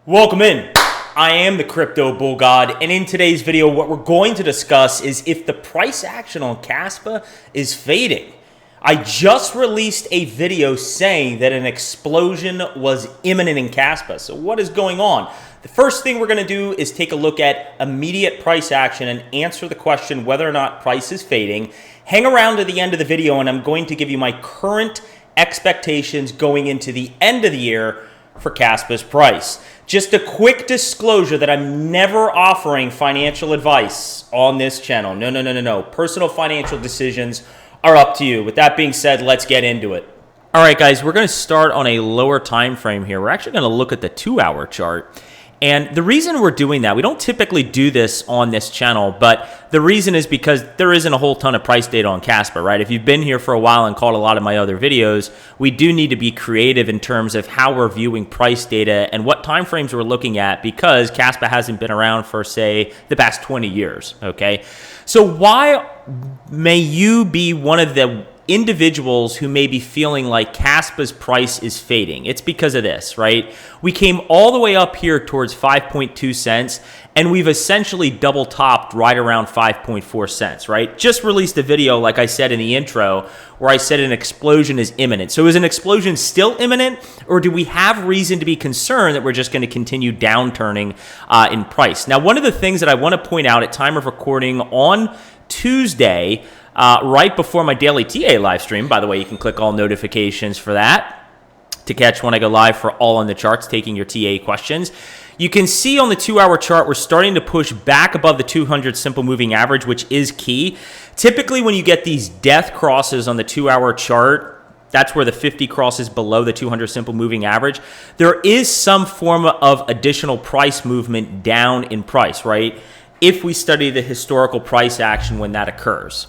Welcome in. I am the CryptoBullGod, and in today's video, what we're going to discuss is if the price action on Kaspa is fading. I just released a video saying that an explosion was imminent in Kaspa. So what is going on? The first thing we're going to do is take a look at immediate price action and answer the question whether or not price is fading. Hang around to the end of the video, and I'm going to give you my current expectations going into the end of the year for Kaspa's price. Just a quick disclosure that I'm never offering financial advice on this channel. No. Personal financial decisions are up to you. With that being said, let's get into it. All right, guys, we're going to start on a lower time frame here. We're actually going to look at the 2-hour chart. And the reason we're doing that, we don't typically do this on this channel, but the reason is because there isn't a whole ton of price data on Kaspa, right? If you've been here for a while and caught a lot of my other videos, we do need to be creative in terms of how we're viewing price data and what time frames we're looking at, because Kaspa hasn't been around for, say, the past 20 years, okay? So why may you be one of the individuals who may be feeling like Kaspa's price is fading? It's because of this, right? We came all the way up here towards 5.2 cents, and we've essentially double topped right around 5.4 cents, right? Just released a video, like I said in the intro, where I said an explosion is imminent. So is an explosion still imminent, or do we have reason to be concerned that we're just going to continue downturning in price? Now, one of the things that I want to point out at time of recording on Tuesday, right before my daily TA live stream. By the way, you can click all notifications for that to catch when I go live for All on the Charts, taking your TA questions. You can see on the 2-hour chart, we're starting to push back above the 200 simple moving average, which is key. Typically, when you get these death crosses on the 2-hour chart, that's where the 50 crosses below the 200 simple moving average. There is some form of additional price movement down in price, right? If we study the historical price action when that occurs.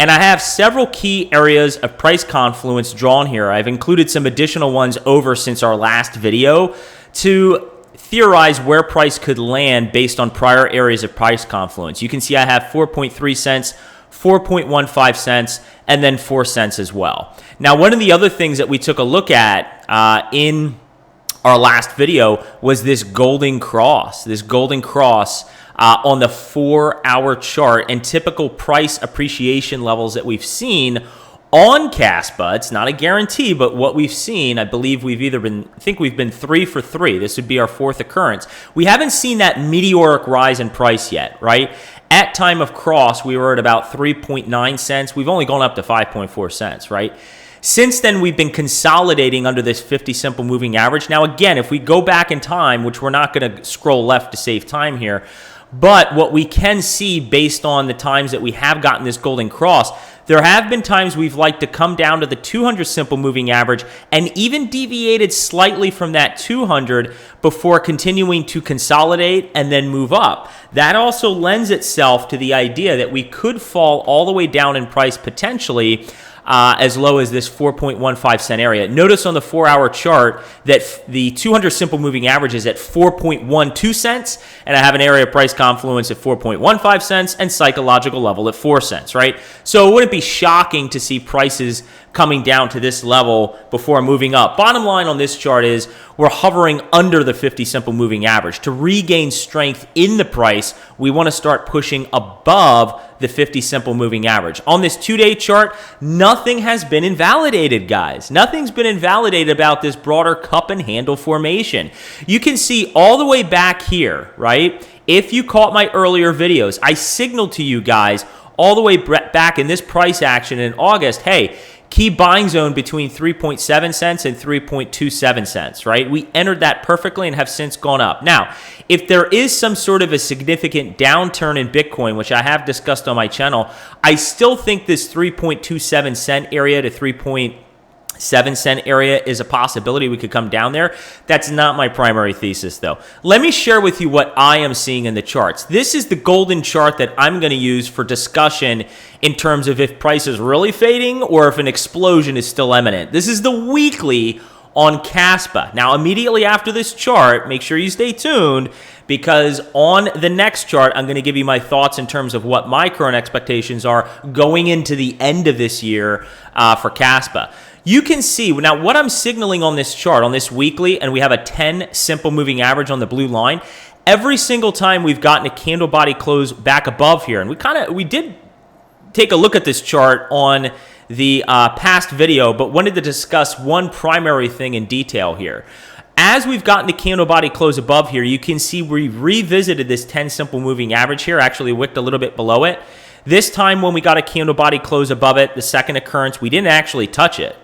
And I have several key areas of price confluence drawn here. I've included some additional ones over since our last video to theorize where price could land based on prior areas of price confluence. You can see I have 4.3 cents, 4.15 cents, and then 4 cents as well. Now, one of the other things that we took a look at in our last video was this golden cross. On the 4-hour chart and typical price appreciation levels that we've seen on Kaspa. It's not a guarantee, but what we've seen, I believe we've been 3 for 3. This would be our 4th occurrence. We haven't seen that meteoric rise in price yet, right? At time of cross, we were at about 3.9 cents. We've only gone up to 5.4 cents, right? Since then, we've been consolidating under this 50 simple moving average. Now, again, if we go back in time, which we're not going to scroll left to save time here, but what we can see based on the times that we have gotten this golden cross, there have been times we've liked to come down to the 200 simple moving average and even deviated slightly from that 200 before continuing to consolidate and then move up. That also lends itself to the idea that we could fall all the way down in price potentially as low as this 4.15 cent area. Notice on the 4-hour chart that the 200 simple moving average is at 4.12 cents, and I have an area of price confluence at 4.15 cents and psychological level at 4 cents, right? So it wouldn't be shocking to see prices coming down to this level before moving up. Bottom line on this chart is we're hovering under the 50 simple moving average. To regain strength in the price, we want to start pushing above the 50 simple moving average. On this 2-day chart, nothing has been invalidated, guys. Nothing's been invalidated about this broader cup and handle formation. You can see all the way back here, right? If you caught my earlier videos, I signaled to you guys all the way back in this price action in August, hey, key buying zone between 3.7 cents and 3.27 cents, right? We entered that perfectly and have since gone up. Now, if there is some sort of a significant downturn in Bitcoin, which I have discussed on my channel, I still think this 3.27 cent area to 3.7 cent area is a possibility we could come down there. That's not my primary thesis, though. Let me share with you what I am seeing in the charts. This is the golden chart that I'm going to use for discussion in terms of if price is really fading or if an explosion is still imminent. This is the weekly on Kaspa. Now, immediately after this chart, make sure you stay tuned, because on the next chart, I'm going to give you my thoughts in terms of what my current expectations are going into the end of this year for Kaspa. you can see, now what I'm signaling on this chart, on this weekly, and we have a 10 simple moving average on the blue line, every single time we've gotten a candle body close back above here, and we did take a look at this chart on the past video, but wanted to discuss one primary thing in detail here. As we've gotten the candle body close above here, you can see we revisited this 10 simple moving average here, actually wicked a little bit below it. This time when we got a candle body close above it, the second occurrence, we didn't actually touch it.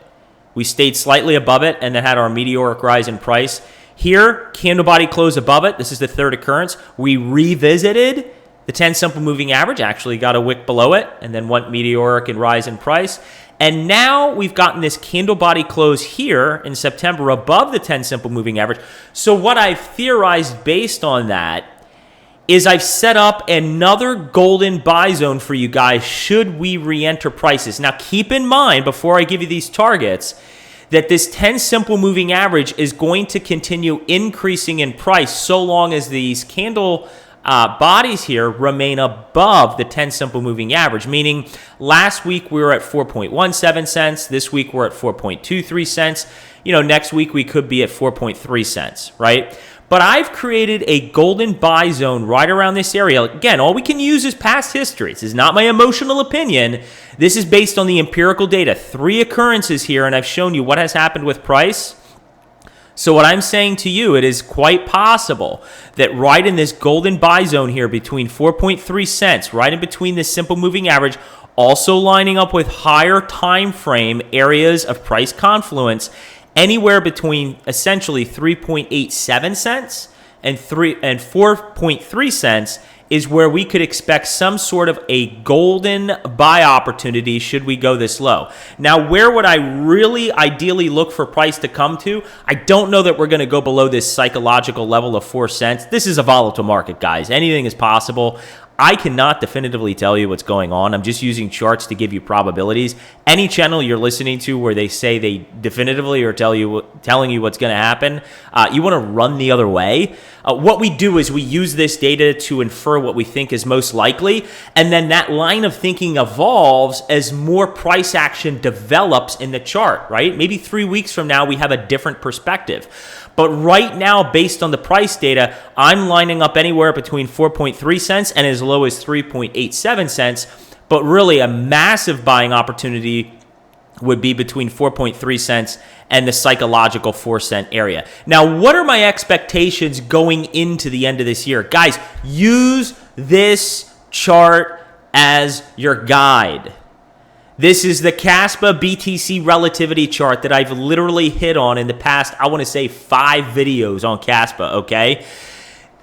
We stayed slightly above it and then had our meteoric rise in price. Here, candle body close above it. This is the third occurrence. We revisited the 10 simple moving average, actually got a wick below it, and then went meteoric and rise in price. And now we've gotten this candle body close here in September above the 10 simple moving average. So what I've theorized based on that is I've set up another golden buy zone for you guys should we re-enter prices. Now keep in mind, before I give you these targets, that this 10 simple moving average is going to continue increasing in price so long as these candle bodies here remain above the 10 simple moving average, meaning last week we were at 4.17 cents. This week we're at 4.23 cents. Next week we could be at 4.3 cents, right? But I've created a golden buy zone right around this area. Again, all we can use is past history. This is not my emotional opinion. This is based on the empirical data. 3 occurrences here, and I've shown you what has happened with price. So what I'm saying to you, it is quite possible that right in this golden buy zone here between 4.3 cents, right in between this simple moving average, also lining up with higher time frame areas of price confluence, anywhere between essentially 3.87 cents and 4.3 cents is where we could expect some sort of a golden buy opportunity should we go this low. Now, where would I really ideally look for price to come to? I don't know that we're going to go below this psychological level of 4 cents. This is a volatile market, guys. Anything is possible. I cannot definitively tell you what's going on. I'm just using charts to give you probabilities. Any channel you're listening to where they say they definitively are telling you what's going to happen, you want to run the other way. What we do is we use this data to infer what we think is most likely, and then that line of thinking evolves as more price action develops in the chart, right? Maybe 3 weeks from now, we have a different perspective. But right now, based on the price data, I'm lining up anywhere between 4.3 cents and as low as 3.87 cents. But really, a massive buying opportunity would be between 4.3 cents and the psychological 4 cent area. Now, what are my expectations going into the end of this year? Guys, use this chart as your guide. This is the Kaspa BTC relativity chart that I've literally hit on in the past, I want to say 5 videos on Kaspa, okay?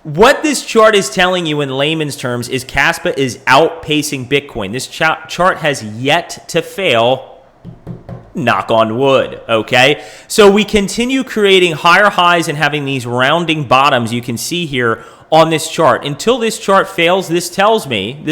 What this chart is telling you in layman's terms is Kaspa is outpacing Bitcoin. This chart has yet to fail, knock on wood, okay? So we continue creating higher highs and having these rounding bottoms you can see here on this chart. Until this chart fails, this tells me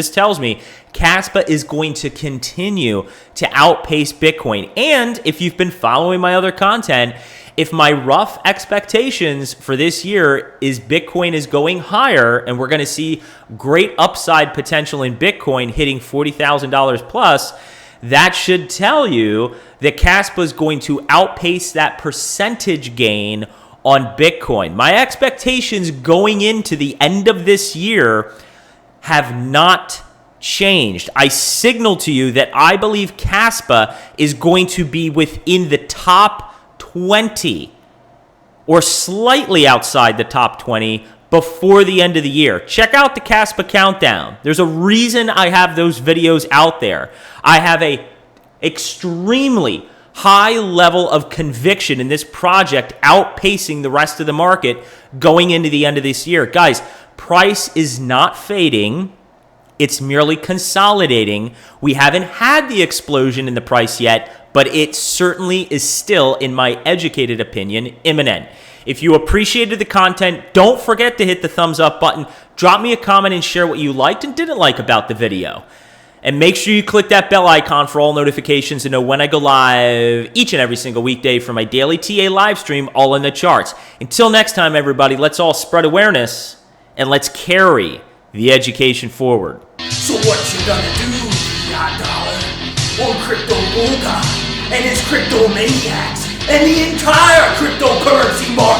Kaspa is going to continue to outpace Bitcoin. And if you've been following my other content, if my rough expectations for this year is Bitcoin is going higher and we're going to see great upside potential in Bitcoin hitting $40,000 plus, that should tell you that Kaspa is going to outpace that percentage gain on Bitcoin. My expectations going into the end of this year have not changed. I signal to you that I believe Kaspa is going to be within the top 20 or slightly outside the top 20 before the end of the year. Check out the Kaspa countdown. There's a reason I have those videos out there. I have a extremely high level of conviction in this project outpacing the rest of the market going into the end of this year. Guys, price is not fading. It's merely consolidating. We haven't had the explosion in the price yet, but it certainly is still, in my educated opinion, imminent. If you appreciated the content, don't forget to hit the thumbs up button. Drop me a comment and share what you liked and didn't like about the video. And make sure you click that bell icon for all notifications to know when I go live each and every single weekday for my daily TA live stream, all in the charts. Until next time, everybody, let's all spread awareness and let's carry the education forward. So what you gonna do, $1 on CryptoBullGod? and his crypto maniacs and the entire cryptocurrency market.